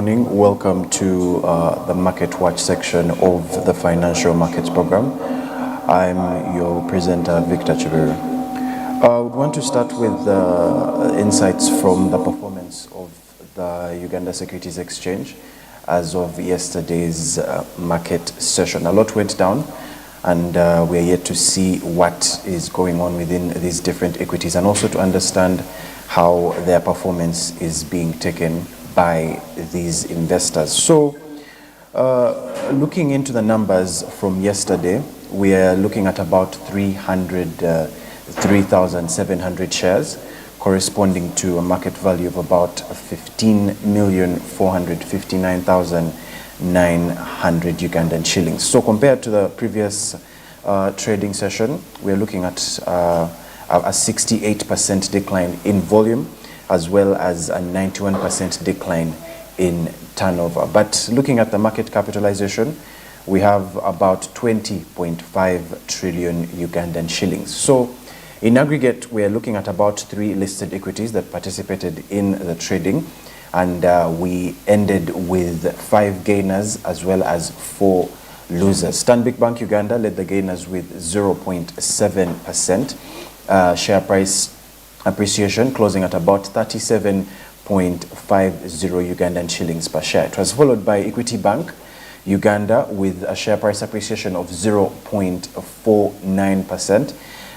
morning. Welcome to the Market Watch section of the Financial Markets Program. I'm your presenter, Victor Chiveru. I would want to start with insights from the performance of the Uganda Securities Exchange as of yesterday's market session. A lot went down, and we're yet to see what is going on within these different equities, and also to understand how their performance is being taken by these investors. So looking into the numbers from yesterday, we are looking at about 3,700 shares, corresponding to a market value of about 15,459,900 Ugandan shillings. So compared to the previous trading session, we're looking at a 68% decline in volume, as well as a 91% decline in turnover. But looking at the market capitalization, we have about 20.5 trillion Ugandan shillings. So in aggregate, we are looking at about 3 listed equities that participated in the trading, and we ended with 5 gainers as well as 4 losers. Stanbic Bank Uganda led the gainers with 0.7%. Share price appreciation closing at about 37.50 Ugandan shillings per share. It was followed by Equity Bank Uganda with a share price appreciation of 0.49%.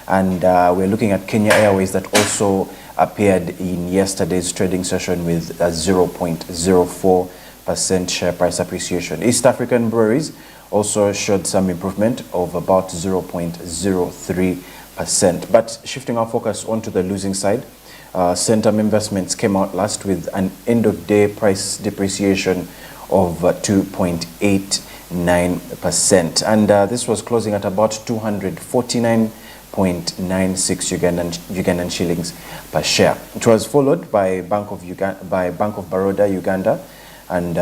And we're looking at Kenya Airways that also appeared in yesterday's trading session with a 0.04% share price appreciation. East African Breweries also showed some improvement of about 0.03%. But shifting our focus onto the losing side, Centum Investments came out last with an end-of-day price depreciation of 2.89%. And this was closing at about 249.96 Ugandan shillings per share. It was followed by Bank of Baroda Uganda, and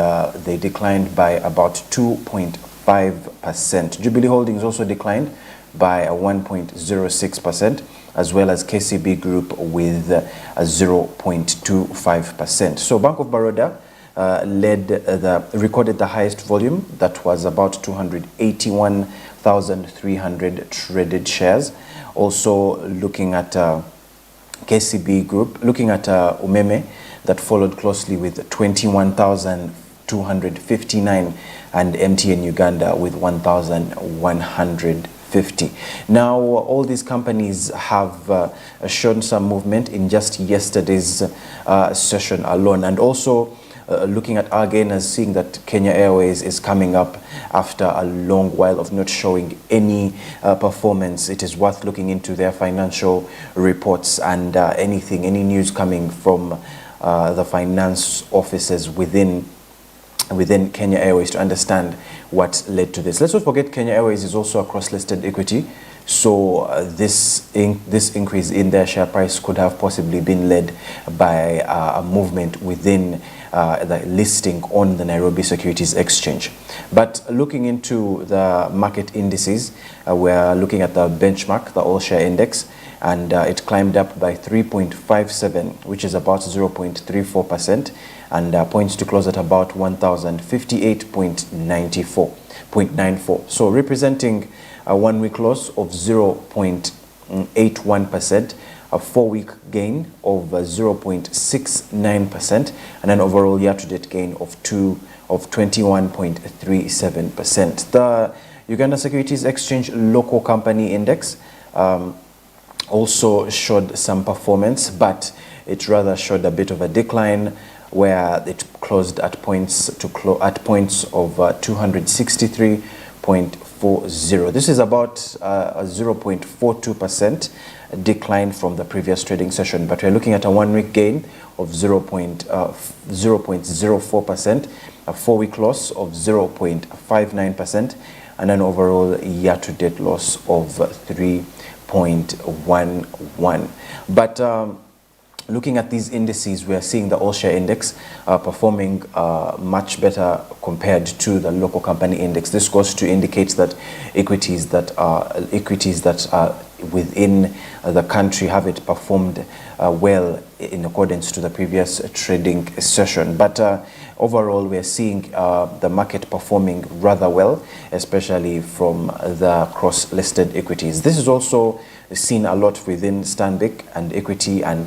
they declined by about 2.5%. Jubilee Holdings also declined by a 1.06%, as well as KCB Group with a 0.25%. So Bank of Baroda recorded the highest volume, that was about 281,300 traded shares. Also looking at KCB Group, looking at Umeme, that followed closely with 21,259, and MTN Uganda with 1,150. Now, all these companies have shown some movement in just yesterday's session alone, and also looking at our gainers, seeing that Kenya Airways is coming up after a long while of not showing any performance. It is worth looking into their financial reports and any news coming from the finance offices within Kenya Airways to understand what led to this. Let's not forget Kenya Airways is also a cross-listed equity, so this increase in their share price could have possibly been led by a movement within the listing on the Nairobi Securities Exchange. But looking into the market indices, we're looking at the benchmark, the all-share index, and it climbed up by 3.57, which is about 0.34%, and points to close at about 1,058.94. So representing a one-week loss of 0.81%, a 4-week gain of 0.69%, and an overall year-to-date gain of 21.37%. The Uganda Securities Exchange Local Company Index also showed some performance, but it rather showed a bit of a decline, where it closed at points of 263.40. This is about a 0.42% decline from the previous trading session, but we're looking at a one-week gain of 0.04%, a 4-week loss of 0.59%, and an overall year-to-date loss of 3.11. But looking at these indices, we are seeing the all-share index performing much better compared to the local company index. This goes to indicate that equities that are within the country have it performed well in accordance to the previous trading session. But overall we're seeing the market performing rather well, especially from the cross-listed equities. This is also seen a lot within Stanbic and Equity and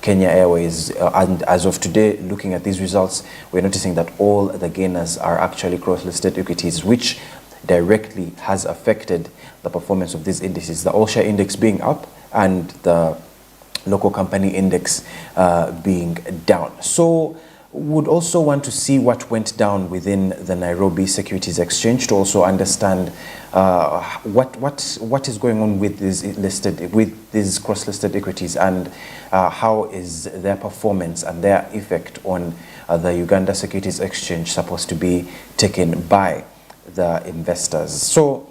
Kenya Airways. And as of today, looking at these results, we're noticing that all the gainers are actually cross-listed equities, which directly has affected the performance of these indices. The all-share index being up and the local company index being down. So would also want to see what went down within the Nairobi Securities Exchange to also understand what is going on with these cross-listed equities, and how is their performance and their effect on the Uganda Securities Exchange supposed to be taken by the investors. So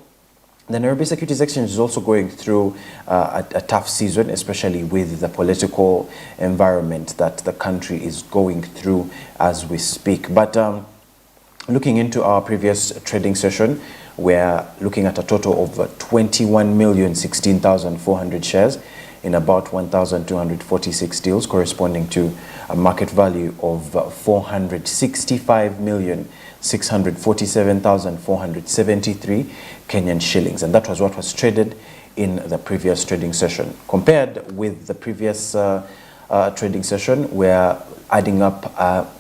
the Nairobi Securities Exchange is also going through a tough season, especially with the political environment that the country is going through as we speak. But looking into our previous trading session, we're looking at a total of 21,016,400 shares in about 1,246 deals, corresponding to a market value of 465,647,473 Kenyan shillings. And that was what was traded in the previous trading session. Compared with the previous trading session, we're adding up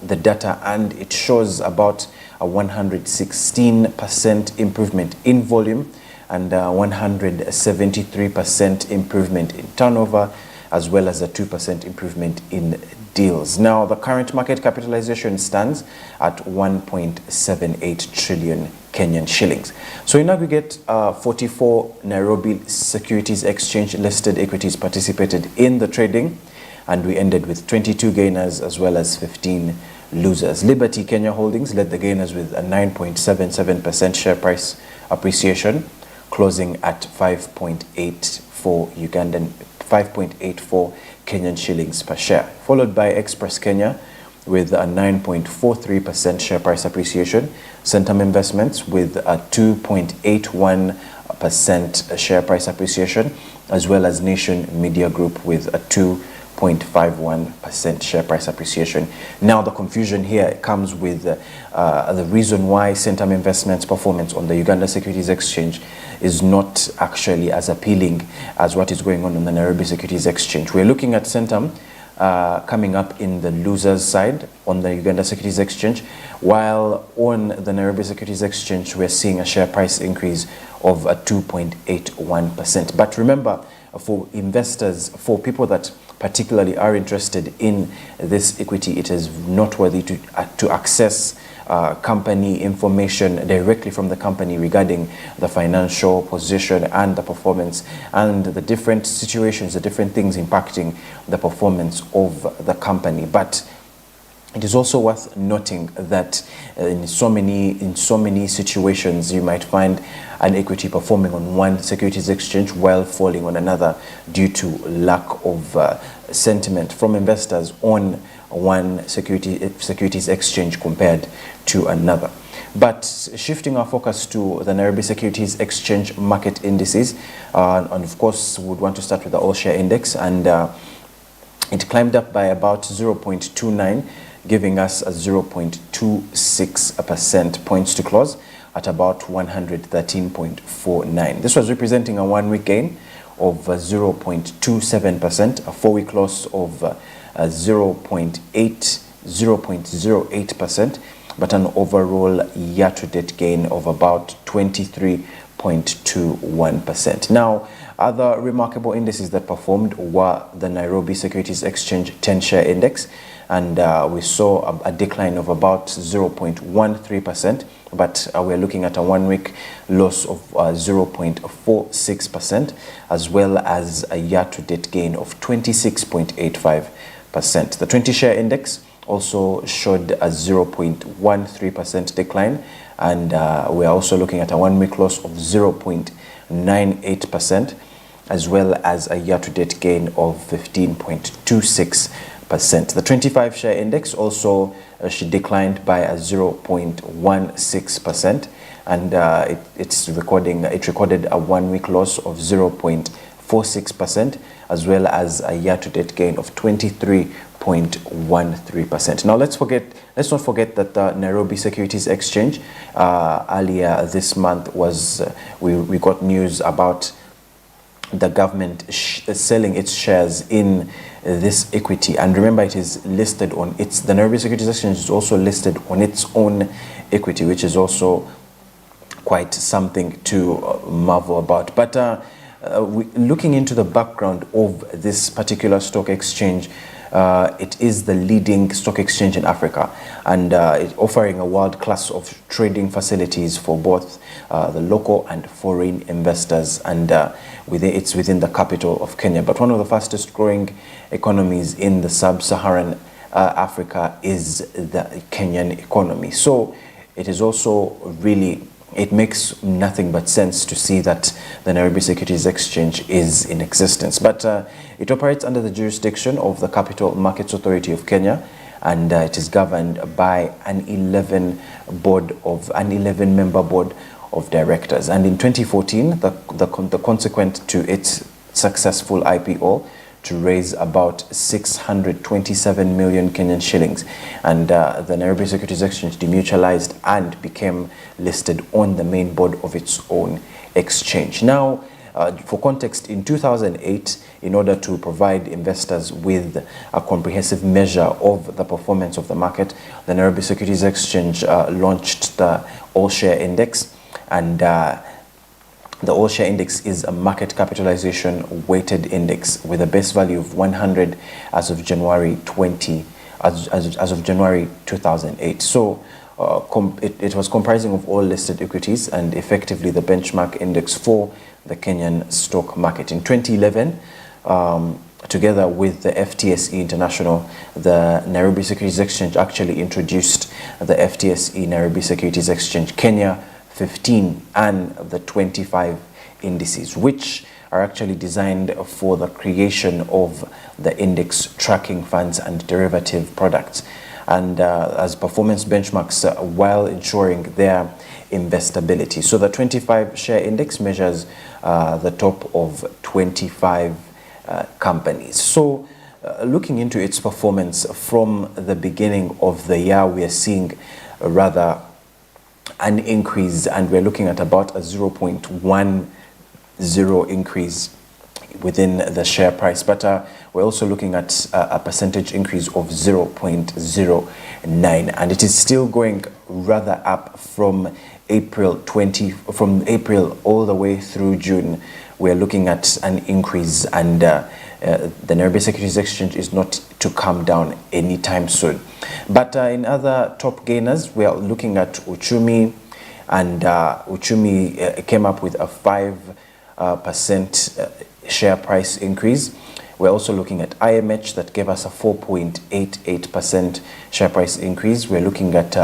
the data, and it shows about a 116% improvement in volume and 173% improvement in turnover, as well as a 2% improvement in deals. Now, the current market capitalization stands at 1.78 trillion Kenyan shillings. So in aggregate, 44 Nairobi Securities Exchange listed equities participated in the trading, and we ended with 22 gainers as well as 15 losers. Liberty Kenya Holdings led the gainers with a 9.77% share price appreciation, closing at 5.84 Kenyan shillings per share, followed by Express Kenya with a 9.43% share price appreciation, Centum Investments with a 2.81% share price appreciation, as well as Nation Media Group with a 2.51% share price appreciation. Now, the confusion here comes with the reason why Centum Investments' performance on the Uganda Securities Exchange is not actually as appealing as what is going on the Nairobi Securities Exchange. We're looking at Centum coming up in the losers side on the Uganda Securities Exchange, while on the Nairobi Securities Exchange we're seeing a share price increase of 2.81%. But remember, for investors, for people that particularly are interested in this equity, it is noteworthy to access company information directly from the company regarding the financial position and the performance and the different situations, the different things impacting the performance of the company. But it is also worth noting that in so many situations you might find an equity performing on one securities exchange while falling on another due to lack of sentiment from investors on one securities exchange compared to another. But shifting our focus to the Nairobi Securities Exchange market indices, and of course we would want to start with the all-share index, and it climbed up by about 0.29, giving us a 0.26% points to close at about 113.49. This was representing a one-week gain of 0.27%, a four-week loss of 0.08%, but an overall year-to-date gain of about 23.21%. Now, other remarkable indices that performed were the Nairobi Securities Exchange 10-share index, and we saw a decline of about 0.13%, but we're looking at a one-week loss of 0.46%, as well as a year-to-date gain of 26.85%. The 20-share index also showed a 0.13% decline, and we're also looking at a one-week loss of 0.98%, as well as a year-to-date gain of 15.26%. The 25-share index also declined by a 0.16%, and it recorded a one-week loss of 0.56%. 0.46%, as well as a year-to-date gain of 23.13%. Now let's not forget that the Nairobi Securities Exchange earlier this month was we got news about the government selling its shares in this equity. And remember, it is listed on the Nairobi Securities Exchange is also listed on its own equity, which is also quite something to marvel about. But looking into the background of this particular stock exchange, it is the leading stock exchange in Africa, and it's offering a world class of trading facilities for both the local and foreign investors, and it's within the capital of Kenya. But one of the fastest growing economies in the sub-Saharan Africa is the Kenyan economy. So it is also really, it makes nothing but sense to see that the Nairobi Securities Exchange is in existence. But it operates under the jurisdiction of the Capital Markets Authority of Kenya, and it is governed by an 11-member board of directors. And in 2014, the consequent to its successful IPO, to raise about 627 million Kenyan shillings. And the Nairobi Securities Exchange demutualized and became listed on the main board of its own exchange. Now, for context, in 2008, in order to provide investors with a comprehensive measure of the performance of the market, the Nairobi Securities Exchange launched the All-Share Index. And the All-Share Index is a market capitalization weighted index with a base value of 100 as of January 2008. So it was comprising of all listed equities and effectively the benchmark index for the Kenyan stock market. In 2011, together with the FTSE International, the Nairobi Securities Exchange actually introduced the FTSE Nairobi Securities Exchange Kenya 15 and the 25 indices, which are actually designed for the creation of the index tracking funds and derivative products, and as performance benchmarks while ensuring their investability. So the 25 share index measures the top of 25 companies. So looking into its performance from the beginning of the year, we are seeing rather an increase, and we're looking at about a 0.10 increase within the share price, but we're also looking at a percentage increase of 0.09, and it is still going rather up from April all the way through June. We're looking at an increase, and the Nairobi Securities Exchange is not to come down anytime soon. But in other top gainers, we are looking at Uchumi, and Uchumi came up with a 5% share price increase. We're also looking at IMH that gave us a 4.88% share price increase. We're looking at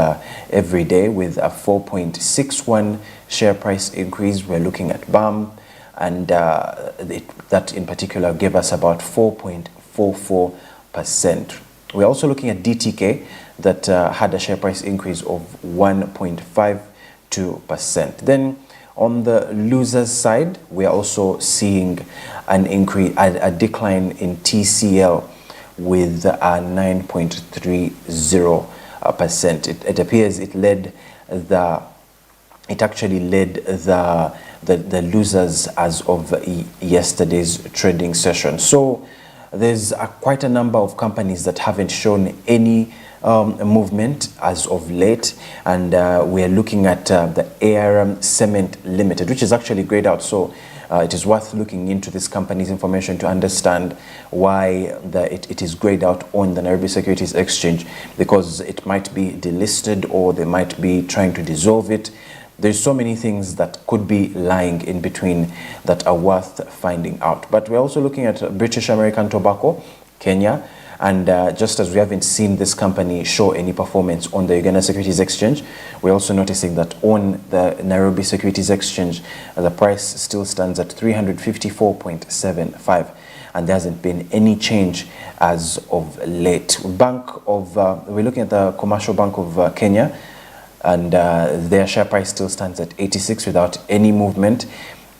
Everyday with a 4.61 share price increase. We're looking at BAM, and that in particular gave us about 4.44%. We're also looking at DTK that had a share price increase of 1.52%. Then on the losers side, we are also seeing an increase, a decline in TCL with a 9.30%. It appears it actually led the losers as of yesterday's trading session. So there's quite a number of companies that haven't shown any movement as of late, and we're looking at the ARM Cement Limited, which is actually grayed out. So it is worth looking into this company's information to understand why it is grayed out on the Nairobi Securities Exchange, because it might be delisted or they might be trying to dissolve it. There's so many things that could be lying in between that are worth finding out. But we're also looking at British American Tobacco, Kenya, and just as we haven't seen this company show any performance on the Uganda Securities Exchange, we're also noticing that on the Nairobi Securities Exchange, the price still stands at 354.75, and there hasn't been any change as of late. We're looking at the Commercial Bank of Kenya, and their share price still stands at 86 without any movement.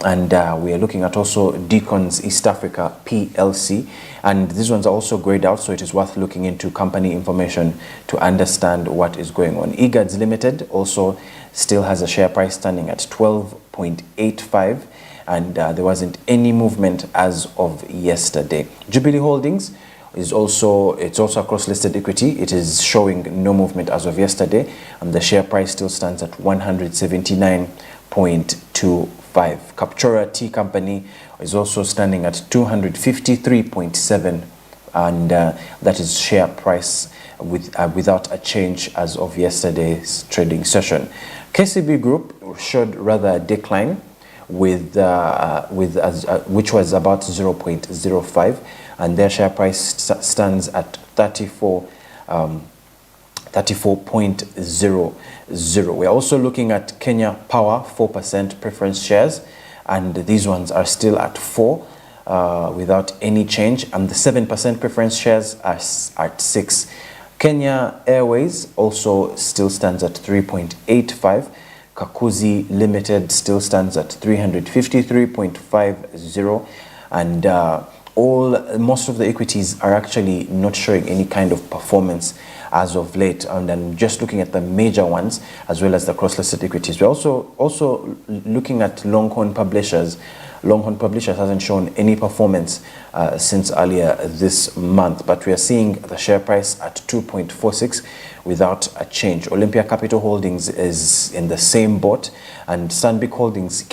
And we are looking at also Deacons East Africa PLC, and these ones are also grayed out, so it is worth looking into company information to understand what is going on. Egads Limited also still has a share price standing at 12.85, and there wasn't any movement as of yesterday. Jubilee Holdings is also a cross-listed equity. It is showing no movement as of yesterday, and the share price still stands at 179.25. Captura Tea Company is also standing at 253.7, and that is share price without a change as of yesterday's trading session. KCB Group showed rather a decline which was about 0.05, and their share price stands at 34.00. We're also looking at Kenya Power 4% preference shares, and these ones are still at 4 without any change, and the 7% preference shares are at 6. Kenya Airways also still stands at 3.85. Kakuzi Limited still stands at 353.50, and most of the equities are actually not showing any kind of performance as of late. And then just looking at the major ones as well as the cross-listed equities, we're also looking at Longhorn Publishers. Longhorn Publishers hasn't shown any performance since earlier this month, but we are seeing the share price at 2.46 without a change. Olympia Capital Holdings is in the same boat, and Stanbic Holdings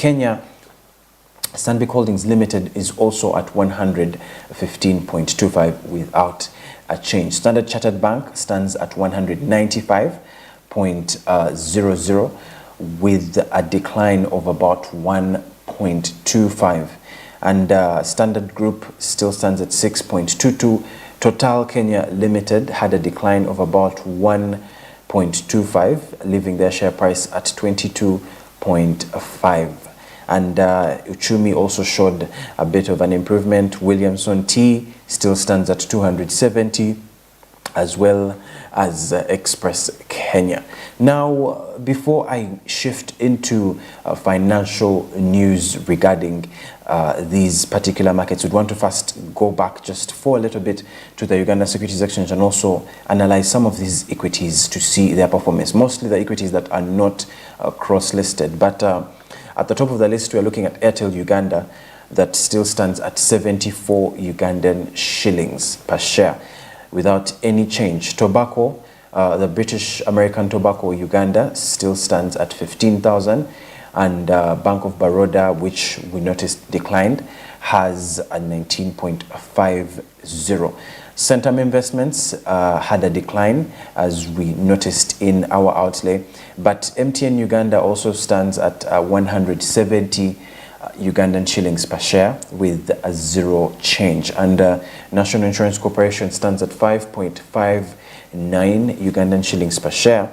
Limited is also at 115.25 without a change. Standard Chartered Bank stands at 195.00 with a decline of about 1.25, and Standard Group still stands at 6.22. Total Kenya Limited had a decline of about 1.25, leaving their share price at 22.5. And Uchumi also showed a bit of an improvement. Williamson Tea still stands at 270, as well as Express Kenya. Now, before I shift into financial news regarding these particular markets, we'd want to first go back just for a little bit to the Uganda Securities Exchange and also analyze some of these equities to see their performance, mostly the equities that are not cross-listed. But at the top of the list, we are looking at Airtel Uganda, that still stands at 74 Ugandan shillings per share without any change. Tobacco, the British American Tobacco Uganda, still stands at 15,000, and Bank of Baroda, which we noticed declined, has a 19.50. Centum Investments had a decline, as we noticed in our outlay, but MTN Uganda also stands at 170 Ugandan shillings per share with a 0 change, and National Insurance Corporation stands at 5.59 Ugandan shillings per share,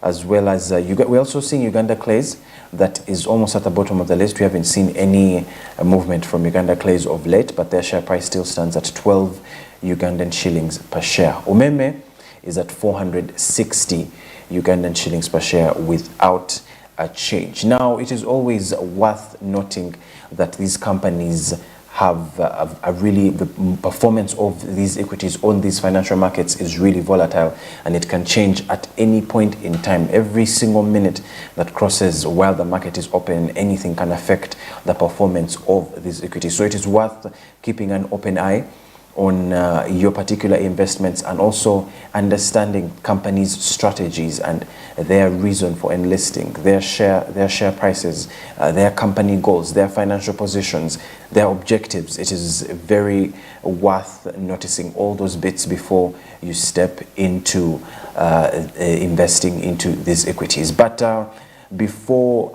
as well as we're also seeing Uganda Clays, that is almost at the bottom of the list. We haven't seen any movement from Uganda Clays of late, but their share price still stands at 12 Ugandan shillings per share. Umeme is at 460 Ugandan shillings per share without a change. Now, it is always worth noting that these companies have the performance of these equities on these financial markets is really volatile, and it can change at any point in time. Every single minute that crosses while the market is open, anything can affect the performance of these equities. So it is worth keeping an open eye on your particular investments, and also understanding companies' strategies and their reason for enlisting, their share prices, their company goals, their financial positions, their objectives. It is very worth noticing all those bits before you step into investing into these equities. But before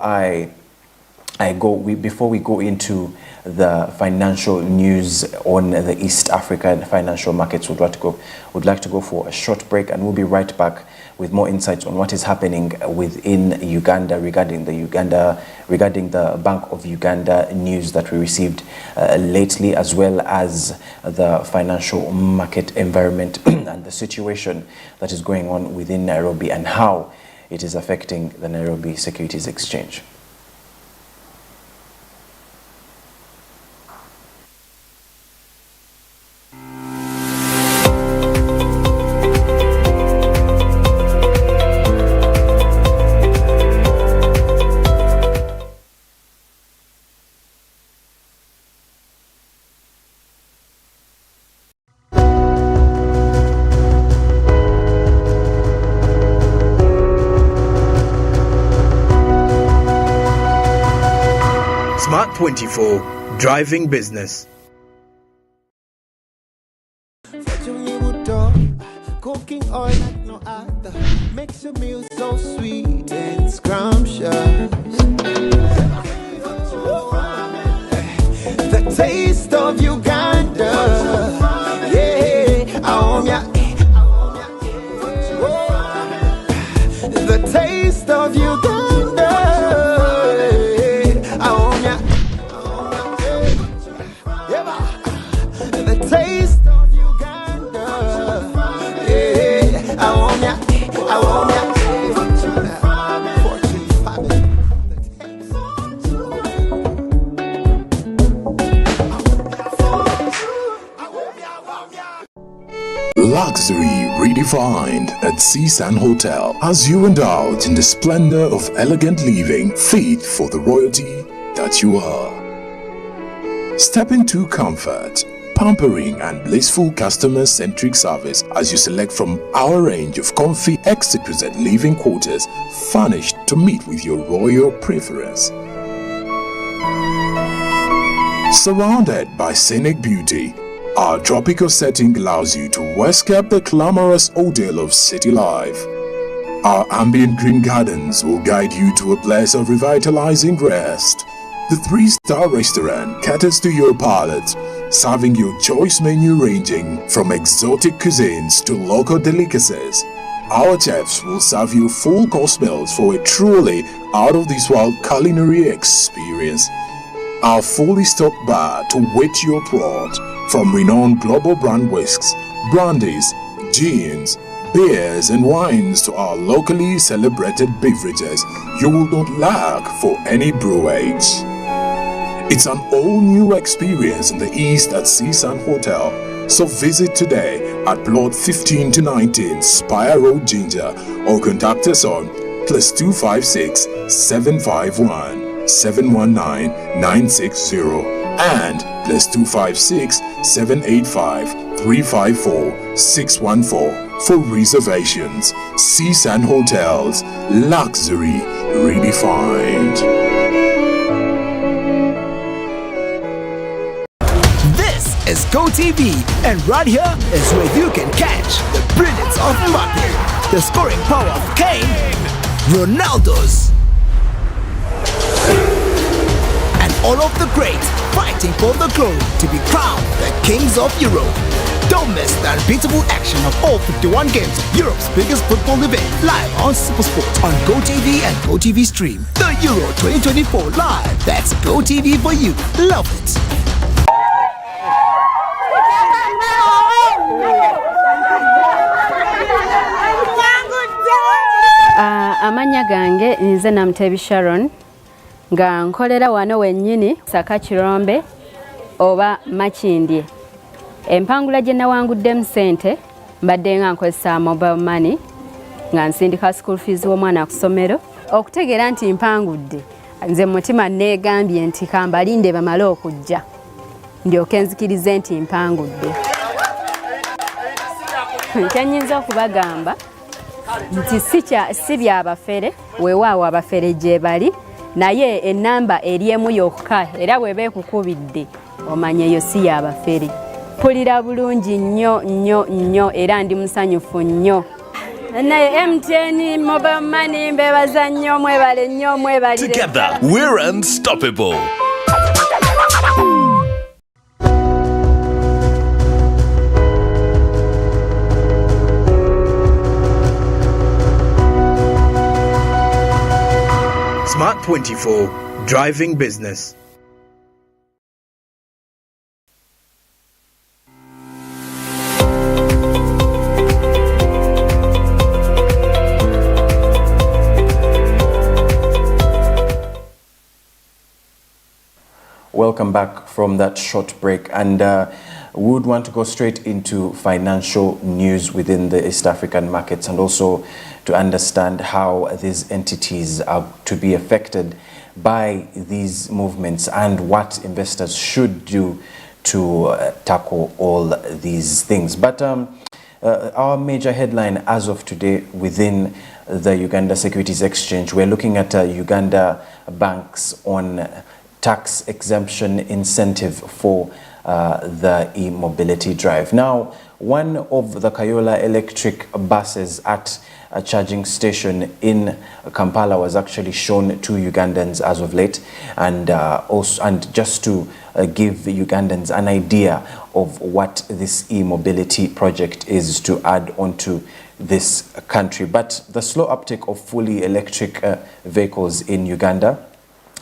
we go into the financial news on the East African financial markets, would like to go for a short break, and we'll be right back with more insights on what is happening within Uganda regarding the Bank of Uganda news that we received lately, as well as the financial market environment and the situation that is going on within Nairobi and how it is affecting the Nairobi Securities Exchange. Smart 24, driving business. Cooking oil like no other makes your meal so sweet and scrumptious. The taste of Uganda, yeah, the taste of Uganda, the taste of Uganda. Luxury redefined at Seasand Hotel as you indulge in the splendor of elegant living fit for the royalty that you are. Step into comfort, pampering and blissful customer-centric service as you select from our range of comfy, exquisite living quarters furnished to meet with your royal preference. Surrounded by scenic beauty, our tropical setting allows you to escape the glamorous ordeal of city life. Our ambient green gardens will guide you to a place of revitalizing rest. The 3-star restaurant caters to your palate, serving your choice menu ranging from exotic cuisines to local delicacies. Our chefs will serve you full-course meals for a truly out-of-this-world culinary experience. Our fully stocked bar to whet your throat, from renowned global brand whisks, brandies, gins, beers and wines to our locally celebrated beverages, you will not lack for any brewage. It's an all-new experience in the East at Seasand Hotel, so visit today at Plot 15 to 19 Spire Road, Ginger, or contact us on +256 751 719 960 and +256 785 354 614 for reservations. Seasand Hotels, luxury redefined. This is GOTV, and right here is where you can catch the brilliance of Mbappe, the scoring power of Kane, Ronaldo's, and all of the greats fighting for the glory to be crowned the kings of Europe. Don't miss the unbeatable action of all 51 games of Europe's biggest football event live on SuperSport on GOTV and GOTV Stream. The Euro 2024 live. That's GOTV for you. Love it. Amanya gange nze Namtebi Sharon nga nkolera wano wennyini Saka Kirombe oba Makindye. Empangula gye nawanguddemu ssente mbadde nga nkozesa mobile money nga nsindika school fees w'omwana ku ssomero. Okutegeera nti mpangudde, nze mu mutima neegambye nti kambalinde bamale okujja ndyoke nzikirize nti mpangudde. Kyennyinza okubagamba nti si byabafere, weewaawo abafere gye bali, naye ennamba eri emu yokka era bw'eba ekukubidde omanye eyo si yabafere. Mpulira bulungi nnyo nnyo nnyo era ndi musanyufu nnyo. Naye MTN mobile money mbebaza nnyo, mwebale nnyo, mwebalire. Together we're unstoppable. Smart 24, driving business. Welcome back from that short break, and we would want to go straight into financial news within the East African markets and also to understand how these entities are to be affected by these movements and what investors should do to tackle all these things. But our major headline as of today within the Uganda Securities Exchange, we're looking at Uganda banks on tax exemption incentive for the e-mobility drive. Now, one of the Kayola electric buses at a charging station in Kampala was actually shown to Ugandans as of late, and just to give Ugandans an idea of what this e-mobility project is to add onto this country. But the slow uptake of fully electric vehicles in Uganda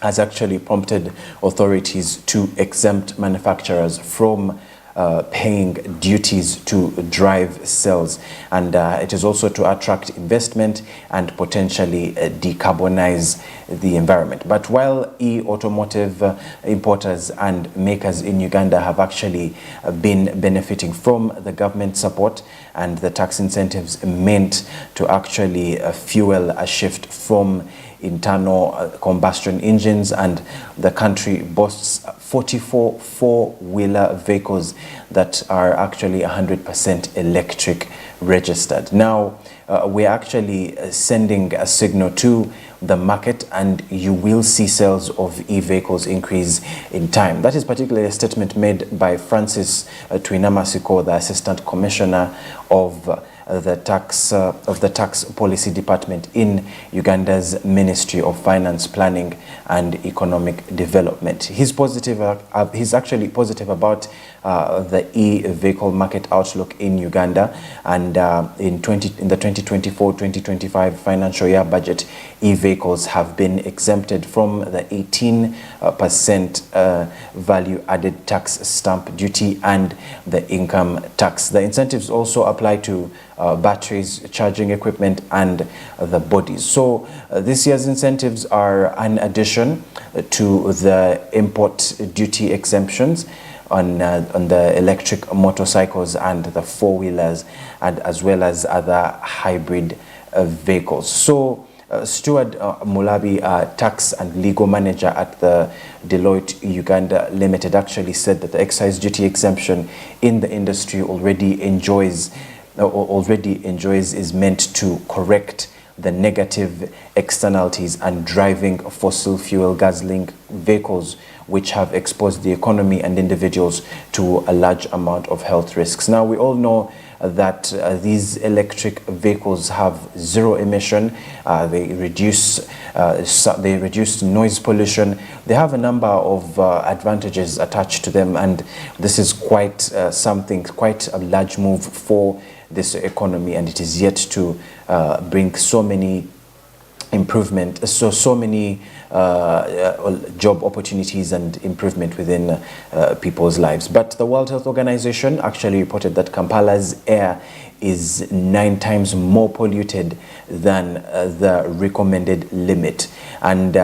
has actually prompted authorities to exempt manufacturers from paying duties to drive sales, and it is also to attract investment and potentially decarbonize the environment. But while e-automotive importers and makers in Uganda have actually been benefiting from the government support and the tax incentives meant to actually fuel a shift from internal combustion engines, and the country boasts 44 four-wheeler vehicles that are actually 100% electric registered. Now, we're actually sending a signal to the market, and you will see sales of e-vehicles increase in time. That is particularly a statement made by Francis Twinamasiko, the Assistant Commissioner of the tax policy department in Uganda's Ministry of Finance, Planning and Economic Development. He's actually positive about the e-vehicle market outlook in Uganda, and in the 2024-2025 financial year budget, e-vehicles have been exempted from the 18% value added tax stamp duty and the income tax. The incentives also apply to batteries, charging equipment, and the bodies. So this year's incentives are an addition to the import duty exemptions on the electric motorcycles and the four-wheelers, and as well as other hybrid vehicles. So Stuart Mulabi, tax and legal manager at the Deloitte Uganda Limited, actually said that the excise duty exemption in the industry already enjoys is meant to correct the negative externalities and driving fossil fuel guzzling vehicles, which have exposed the economy and individuals to a large amount of health risks. Now, we all know that these electric vehicles have zero emission, they reduce noise pollution, they have a number of advantages attached to them, and this is quite quite a large move for this economy, and it is yet to bring so many many job opportunities and improvement within people's lives. But the World Health Organization actually reported that Kampala's air is 9 times more polluted than the recommended limit. And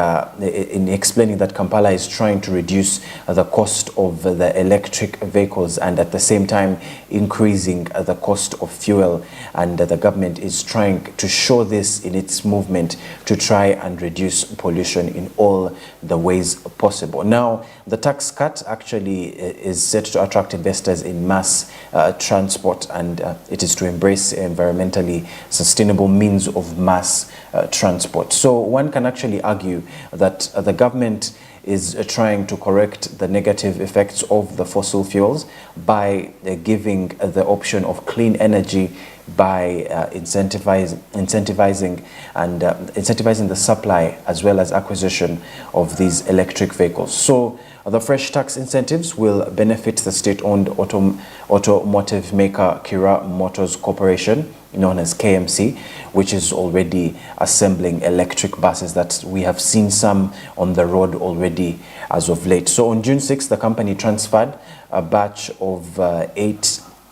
in explaining that Kampala is trying to reduce the cost of the electric vehicles and at the same time increasing the cost of fuel, and the government is trying to show this in its movement to try and reduce pollution in all the ways possible. Now, the tax cut actually is set to attract investors in mass transport, and it is to embrace environmentally sustainable means of mass transport. So one can actually argue that the government is trying to correct the negative effects of the fossil fuels by giving the option of clean energy by incentivizing the supply as well as acquisition of these electric vehicles. So the fresh tax incentives will benefit the state-owned automotive maker Kira Motors Corporation, known as KMC, which is already assembling electric buses that we have seen some on the road already as of late. So on June 6th, the company transferred a batch of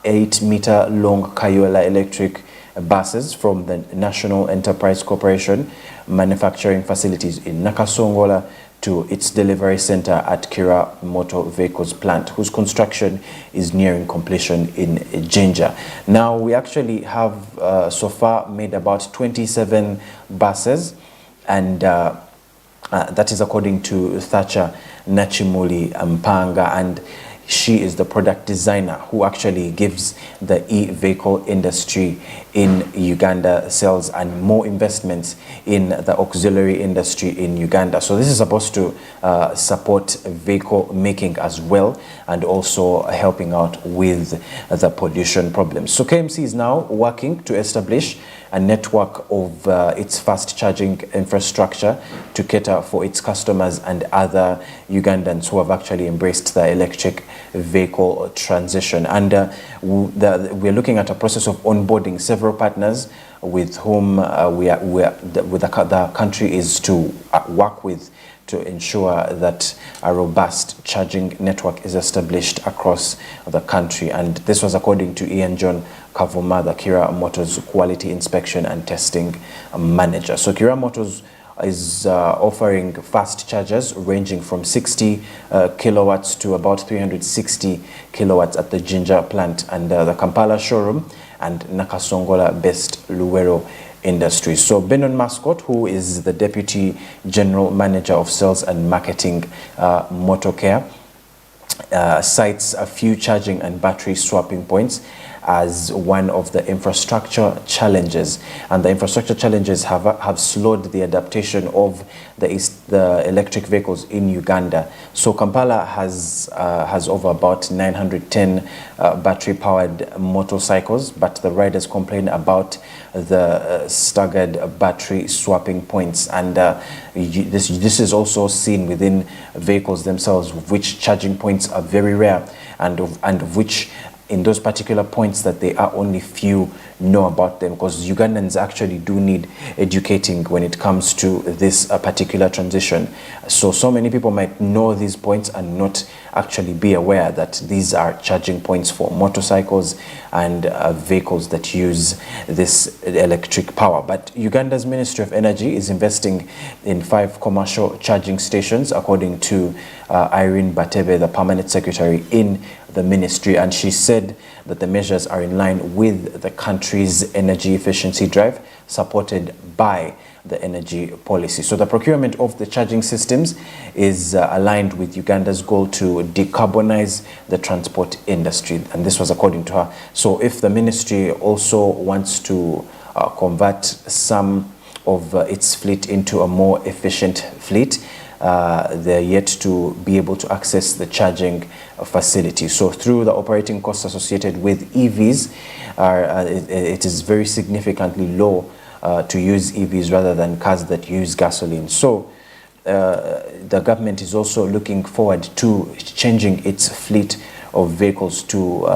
8-meter long Kayola electric buses from the National Enterprise Corporation manufacturing facilities in Nakasongola to its delivery center at Kira Motor Vehicles plant, whose construction is nearing completion in Jinja. Now, we actually have so far made about 27 buses, and that is according to Thatcher Nachimuli Mpanga, and She is the product designer who actually gives the e-vehicle industry in Uganda sales and more investments in the auxiliary industry in Uganda. So this is supposed to support vehicle making as well, and also helping out with the pollution problems. So KMC is now working to establish a network of its fast charging infrastructure to cater for its customers and other Ugandans who have actually embraced the electric vehicle transition. And we're looking at a process of onboarding several partners with whom the country is to work with to ensure that a robust charging network is established across the country. And this was according to Ian John Kavuma, the Kira Motors Quality Inspection and Testing Manager. So Kira Motors is offering fast chargers ranging from 60 kilowatts to about 360 kilowatts at the Jinja plant and the Kampala showroom and Nakasongola-based Luwero Industries. So Benon Mascot, who is the Deputy General Manager of Sales and Marketing Motorcare, cites a few charging and battery swapping points as one of the infrastructure challenges, and the infrastructure challenges have slowed the adaptation of the electric vehicles in Uganda. So Kampala has over about 910 battery powered motorcycles, but the riders complain about the staggered battery swapping points, and this is also seen within vehicles themselves, which charging points are very rare, and of which in those particular points that they are only few know about them, because Ugandans actually do need educating when it comes to this particular transition. So many people might know these points and not actually be aware that these are charging points for motorcycles and vehicles that use this electric power. But Uganda's Ministry of Energy is investing in 5 commercial charging stations, according to Irene Batebe, the Permanent Secretary in the ministry, and she said that the measures are in line with the country's energy efficiency drive, supported by the energy policy. So the procurement of the charging systems is aligned with Uganda's goal to decarbonize the transport industry, and this was according to her. So if the ministry also wants to convert some of its fleet into a more efficient fleet, they're yet to be able to access the charging facility. So through the operating costs associated with EVs, it is very significantly low to use EVs rather than cars that use gasoline. So the government is also looking forward to changing its fleet of vehicles to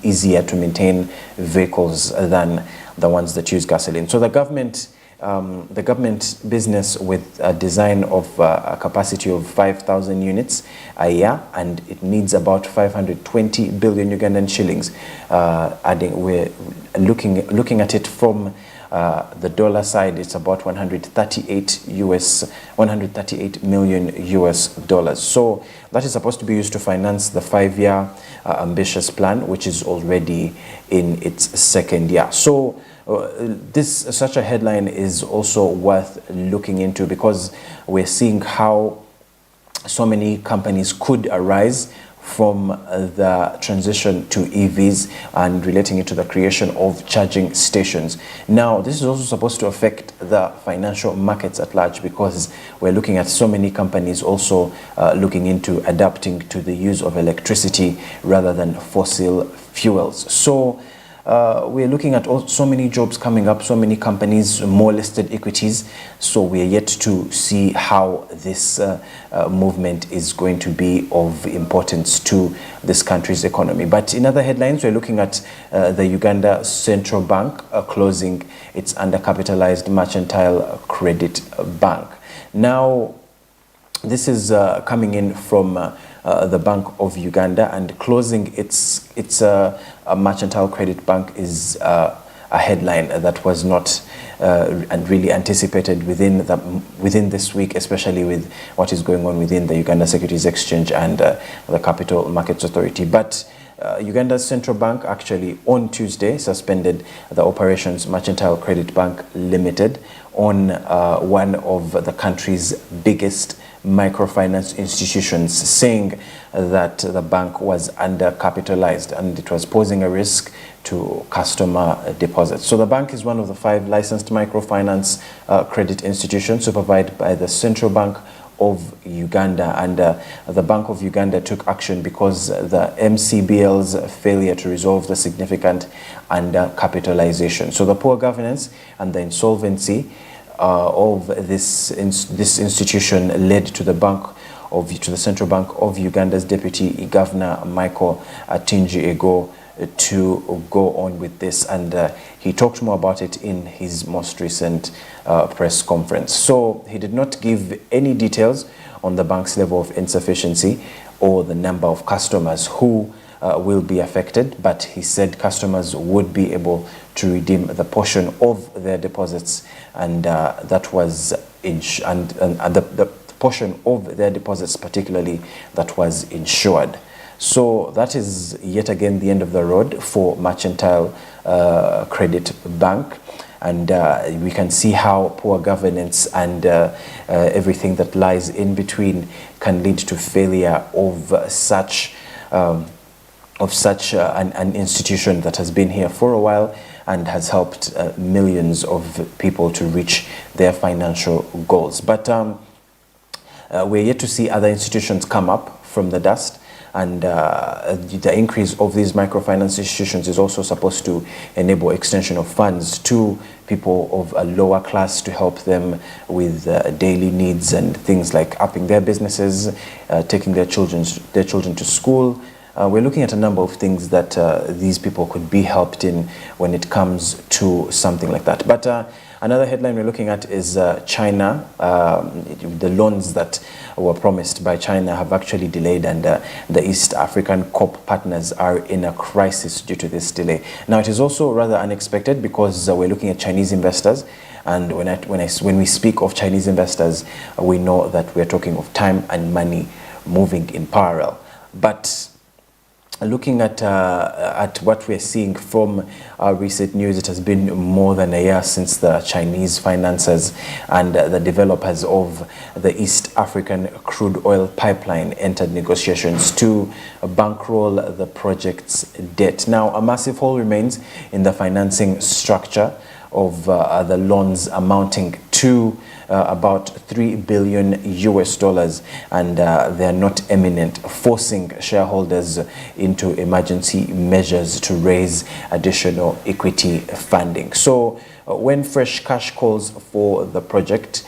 easier to maintain vehicles than the ones that use gasoline. So the government business with a design of a capacity of 5,000 units a year, and it needs about 520 billion Ugandan shillings. We're looking at it from the dollar side, it's about 138 million US dollars. So that is supposed to be used to finance the 5-year ambitious plan, which is already in its second year. So such a headline is also worth looking into, because we're seeing how so many companies could arise from the transition to EVs and relating it to the creation of charging stations. Now, this is also supposed to affect the financial markets at large, because we're looking at so many companies also looking into adapting to the use of electricity rather than fossil fuels. So we're looking at so many jobs coming up, so many companies, more listed equities. So we're yet to see how this movement is going to be of importance to this country's economy. But in other headlines, we're looking at the Uganda Central Bank closing its undercapitalized mercantile credit bank. Now, this is coming in from the Bank of Uganda, and closing its mercantile credit bank is a headline that was not and really anticipated within this week, especially with what is going on within the Uganda Securities Exchange and the Capital Markets Authority. But Uganda's central bank actually on Tuesday suspended the Operations Mercantile Credit Bank Limited on one of the country's biggest microfinance institutions, saying that the bank was undercapitalized and it was posing a risk to customer deposits. So the bank is one of the 5 licensed microfinance credit institutions supervised by the Central Bank of Uganda, and the Bank of Uganda took action because the MCBL's failure to resolve the significant undercapitalization. So the poor governance and the insolvency of this institution led to the Central Bank of Uganda's Deputy Governor Michael Atinji-Ego to go on with this, and he talked more about it in his most recent press conference. So he did not give any details on the bank's level of insufficiency or the number of customers who will be affected, but he said customers would be able to redeem the portion of their deposits, and that was the portion of their deposits particularly that was insured. So that is yet again the end of the road for Mercantile Credit Bank, and we can see how poor governance and everything that lies in between can lead to failure of such an institution that has been here for a while and has helped millions of people to reach their financial goals. But we're yet to see other institutions come up from the dust. And the increase of these microfinance institutions is also supposed to enable extension of funds to people of a lower class to help them with daily needs and things like upping their businesses, taking their children to school. We're looking at a number of things that these people could be helped in when it comes to something like that. But another headline we're looking at is China. The loans that were promised by China have actually delayed, and the East African COP partners are in a crisis due to this delay. Now, it is also rather unexpected because we're looking at Chinese investors, and when we speak of Chinese investors, we know that we're talking of time and money moving in parallel. But looking at what we're seeing from our recent news, it has been more than a year since the Chinese financiers and the developers of the East African crude oil pipeline entered negotiations to bankroll the project's debt. Now, a massive hole remains in the financing structure of the loans, amounting to about $3 billion, and they're not imminent, forcing shareholders into emergency measures to raise additional equity funding. So when fresh cash calls for the project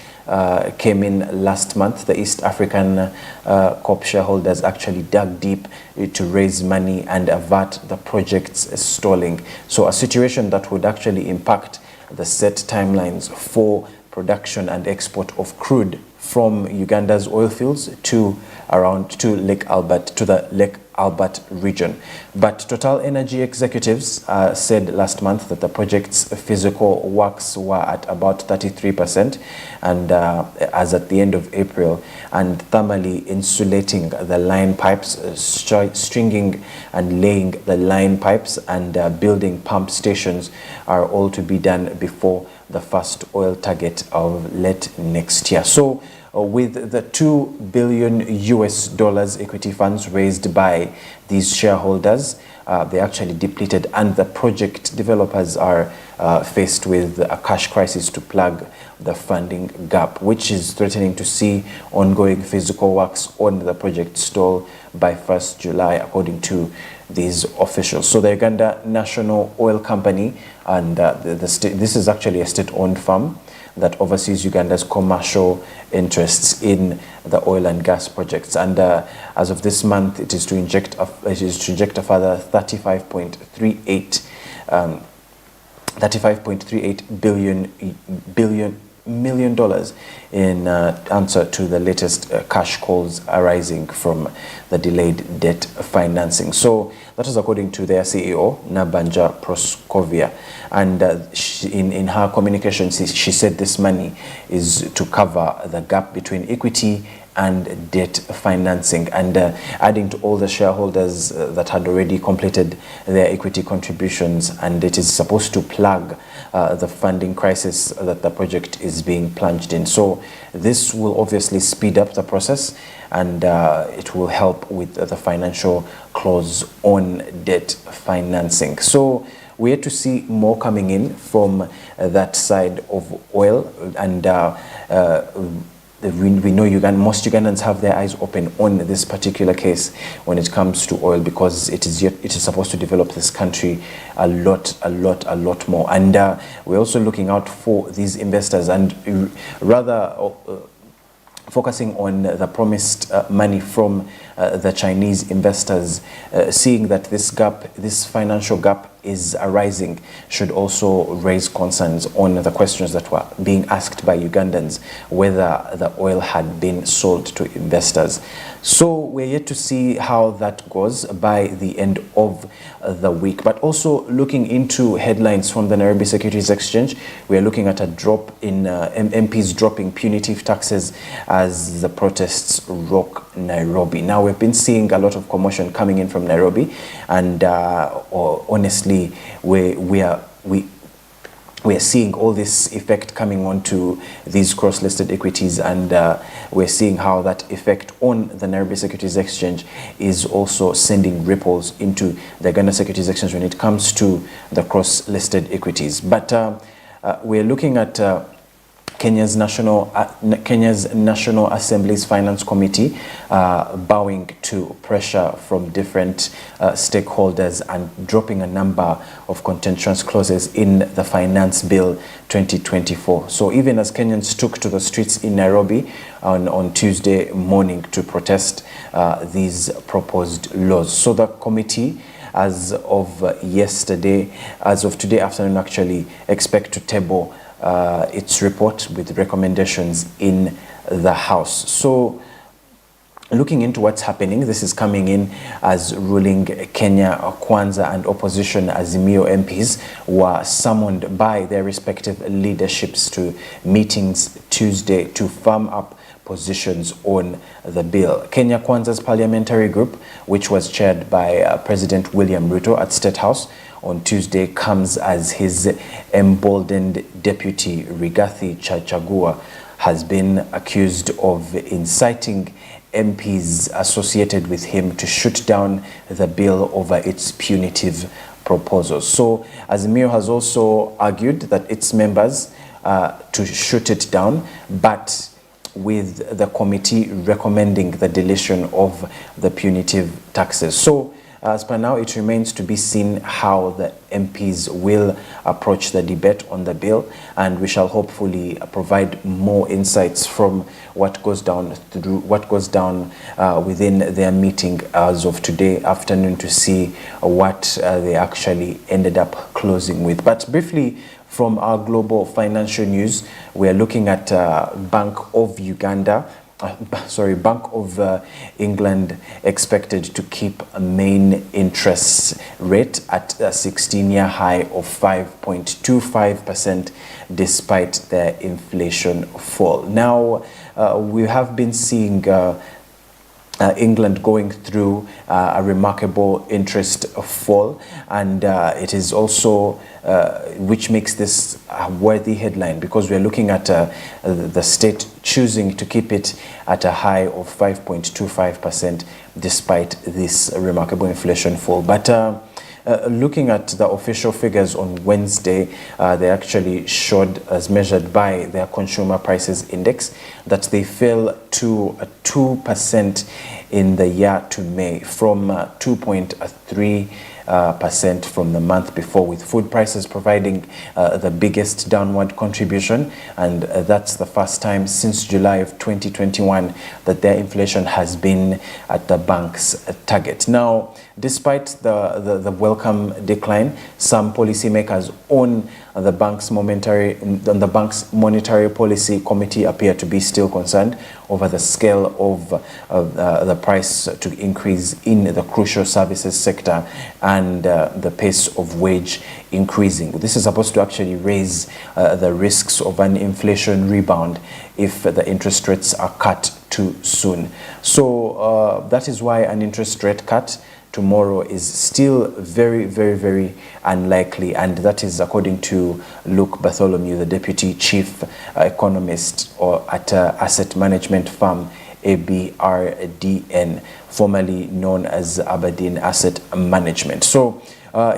came in last month, the East African COP shareholders actually dug deep to raise money and avert the project's stalling. So a situation that would actually impact the set timelines for production and export of crude from Uganda's oil fields to the Lake Albert region. But Total Energy executives said last month that the project's physical works were at about 33%, and as at the end of April, and thermally insulating the line pipes, stringing and laying the line pipes, and building pump stations are all to be done before the first oil target of late next year. So with the $2 billion equity funds raised by these shareholders, they actually depleted, and the project developers are faced with a cash crisis to plug the funding gap, which is threatening to see ongoing physical works on the project stall by 1st July, according to these officials. So the Uganda National Oil Company, and this is actually a state-owned firm that oversees Uganda's commercial interests in the oil and gas projects, and as of this month, it is to inject a further $35.38 million in answer to the latest cash calls arising from the delayed debt financing. So that is according to their CEO, Nabanja Proskovia. And in her communication, she said this money is to cover the gap between equity and debt financing, and adding to all the shareholders that had already completed their equity contributions, and it is supposed to plug the funding crisis that the project is being plunged in. So this will obviously speed up the process, and it will help with the financial clause on debt financing. So we're yet to see more coming in from that side of oil, and we know most Ugandans have their eyes open on this particular case when it comes to oil, because it is supposed to develop this country a lot more. And we're also looking out for these investors, and rather focusing on the promised money from the Chinese investors, seeing that this financial gap is arising, should also raise concerns on the questions that were being asked by Ugandans, whether the oil had been sold to investors. So we're yet to see how that goes by the end of the week. But also looking into headlines from the Nairobi Securities Exchange, we are looking at a drop in MPs dropping punitive taxes as the protests rock Nairobi. Now, we've been seeing a lot of commotion coming in from Nairobi, and honestly, we are seeing all this effect coming onto these cross-listed equities, and we're seeing how that effect on the Nairobi Securities Exchange is also sending ripples into the Ghana Securities Exchange when it comes to the cross-listed equities. But we're looking at Kenya's National Assembly's Finance Committee bowing to pressure from different stakeholders and dropping a number of contentious clauses in the Finance Bill 2024. So even as Kenyans took to the streets in Nairobi on Tuesday morning to protest these proposed laws, so the committee, as of today afternoon, actually expect to table its report with recommendations in the House. So looking into what's happening, this is coming in as ruling Kenya Kwanza and opposition Azimio MPs were summoned by their respective leaderships to meetings Tuesday to firm up positions on the bill. Kenya Kwanza's parliamentary group, which was chaired by President William Ruto at State House on Tuesday, comes as his emboldened deputy Rigathi Gachagua has been accused of inciting MPs associated with him to shoot down the bill over its punitive proposals. So Azimio has also argued that its members to shoot it down, but with the committee recommending the deletion of the punitive taxes. So as per now, it remains to be seen how the MPs will approach the debate on the bill, and we shall hopefully provide more insights from what goes down within their meeting as of today afternoon to see what they actually ended up closing with. But briefly, from our global financial news, we are looking at Bank of England expected to keep a main interest rate at a 16-year high of 5.25% despite their inflation fall. Now, we have been seeing England going through a remarkable interest fall, and it is also which makes this a worthy headline, because we're looking at the state choosing to keep it at a high of 5.25% despite this remarkable inflation fall. But looking at the official figures on Wednesday, they actually showed, as measured by their consumer prices index, that they fell to 2% in the year to May from 2.3% from the month before, with food prices providing the biggest downward contribution, and that's the first time since July of 2021 that their inflation has been at the bank's target. Now, despite the welcome decline, some policymakers on the bank's monetary policy committee appear to be still concerned over the scale of the price to increase in the crucial services sector and the pace of wage increasing. This is supposed to actually raise the risks of an inflation rebound if the interest rates are cut too soon. So that is why an interest rate cut tomorrow is still very, very, very unlikely, and that is according to Luke Bartholomew, the Deputy Chief Economist at asset management firm ABRDN, formerly known as Aberdeen Asset Management. So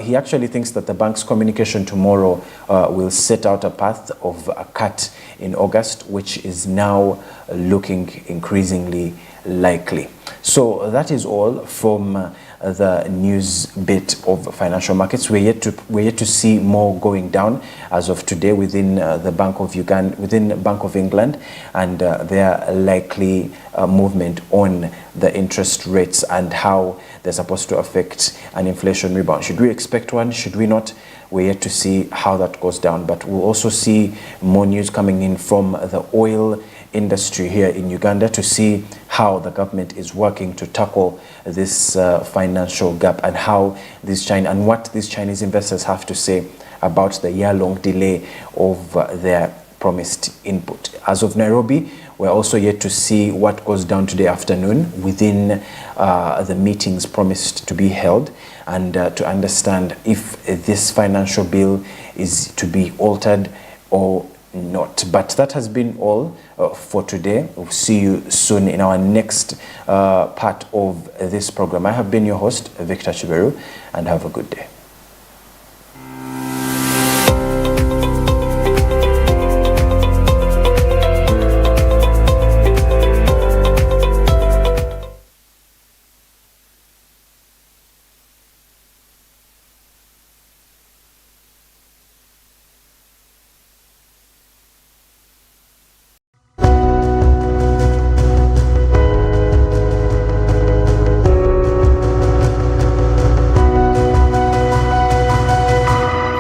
he actually thinks that the bank's communication tomorrow will set out a path of a cut in August, which is now looking increasingly likely. So that is all from the news bit of financial markets. We're yet to see more going down as of today within the Bank of Uganda, within Bank of England, and their likely movement on the interest rates and how they're supposed to affect an inflation rebound. Should we expect one? Should we not? We're yet to see how that goes down. But we'll also see more news coming in from the oil industry here in Uganda to see how the government is working to tackle this financial gap, and how and what these Chinese investors have to say about the year-long delay of their promised input. As of Nairobi, we're also yet to see what goes down today afternoon within the meetings promised to be held, and to understand if this financial bill is to be altered or not. But that has been all for today. We'll see you soon in our next part of this program. I have been your host, Victor Chiberu, and have a good day.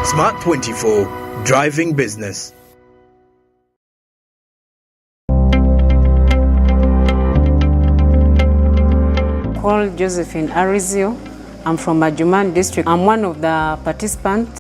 Smart 24, driving business. Called Josephine Arizio. I'm from Majuman district. I'm one of the participants